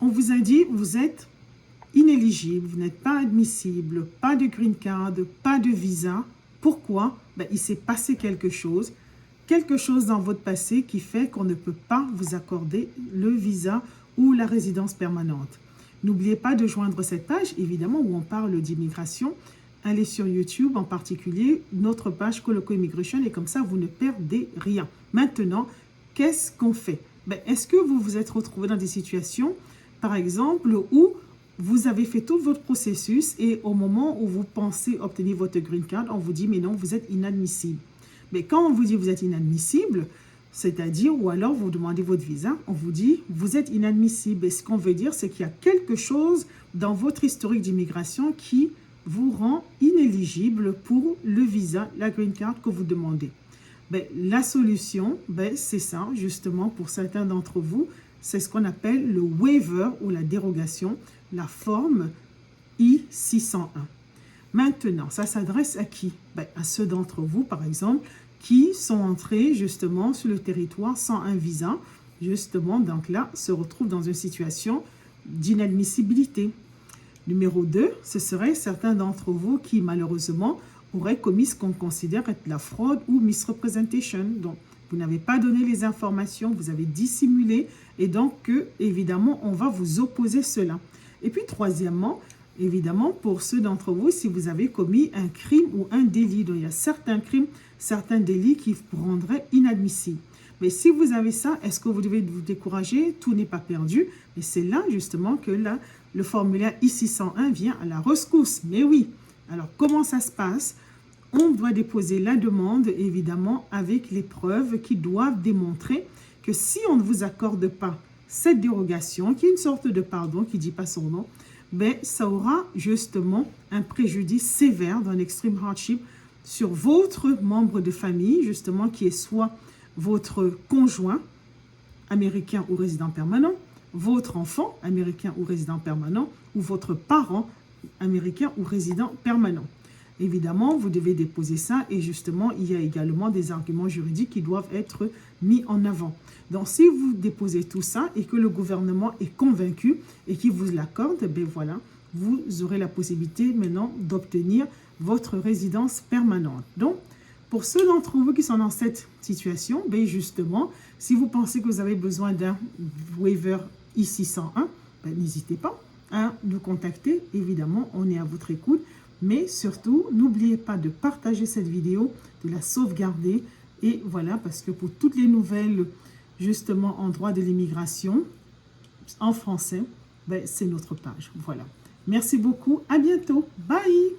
on vous a dit, vous êtes inéligible, vous n'êtes pas admissible, pas de green card, pas de visa. Pourquoi? Il s'est passé quelque chose dans votre passé qui fait qu'on ne peut pas vous accorder le visa ou la résidence permanente. N'oubliez pas de joindre cette page, évidemment, où on parle d'immigration. Allez sur YouTube, en particulier, notre page Coloco Immigration, et comme ça, vous ne perdez rien. Maintenant, qu'est-ce qu'on fait? Est-ce que vous vous êtes retrouvé dans des situations, par exemple, où vous avez fait tout votre processus et au moment où vous pensez obtenir votre green card, on vous dit, mais non, vous êtes inadmissible. Mais quand on vous dit vous êtes inadmissible, c'est-à-dire, ou alors vous demandez votre visa, on vous dit vous êtes inadmissible. Et ce qu'on veut dire, c'est qu'il y a quelque chose dans votre historique d'immigration qui vous rend inéligible pour le visa, la green card que vous demandez. La solution, c'est ça, justement, pour certains d'entre vous, c'est ce qu'on appelle le waiver ou la dérogation, la forme I-601. Maintenant, ça s'adresse à qui? À ceux d'entre vous, par exemple, qui sont entrés justement sur le territoire sans un visa, justement, donc là, se retrouvent dans une situation d'inadmissibilité. Numéro 2, ce serait certains d'entre vous qui, malheureusement, auraient commis ce qu'on considère être la fraude ou misrepresentation. Donc, vous n'avez pas donné les informations, vous avez dissimulé, et donc, évidemment, on va vous opposer cela. Et puis, troisièmement, évidemment, pour ceux d'entre vous, si vous avez commis un crime ou un délit, donc il y a certains crimes, certains délits qui vous rendraient inadmissibles. Mais si vous avez ça, est-ce que vous devez vous décourager? Tout n'est pas perdu. Et c'est là, justement, que là, le formulaire I-601 vient à la rescousse. Mais oui. Alors, comment ça se passe? On doit déposer la demande, évidemment, avec les preuves qui doivent démontrer que si on ne vous accorde pas cette dérogation, qui est une sorte de pardon, qui ne dit pas son nom, ça aura justement un préjudice sévère d'un extreme hardship sur votre membre de famille, justement, qui est soit votre conjoint américain ou résident permanent, votre enfant américain ou résident permanent, ou votre parent américain ou résident permanent. Évidemment, vous devez déposer ça et justement, il y a également des arguments juridiques qui doivent être mis en avant. Donc, si vous déposez tout ça et que le gouvernement est convaincu et qu'il vous l'accorde, voilà, vous aurez la possibilité maintenant d'obtenir votre résidence permanente. Donc, pour ceux d'entre vous qui sont dans cette situation, justement, si vous pensez que vous avez besoin d'un waiver I-601, n'hésitez pas à nous contacter. Évidemment, on est à votre écoute. Mais surtout, n'oubliez pas de partager cette vidéo, de la sauvegarder. Et voilà, parce que pour toutes les nouvelles, justement, en droit de l'immigration, en français, c'est notre page. Voilà. Merci beaucoup. À bientôt. Bye.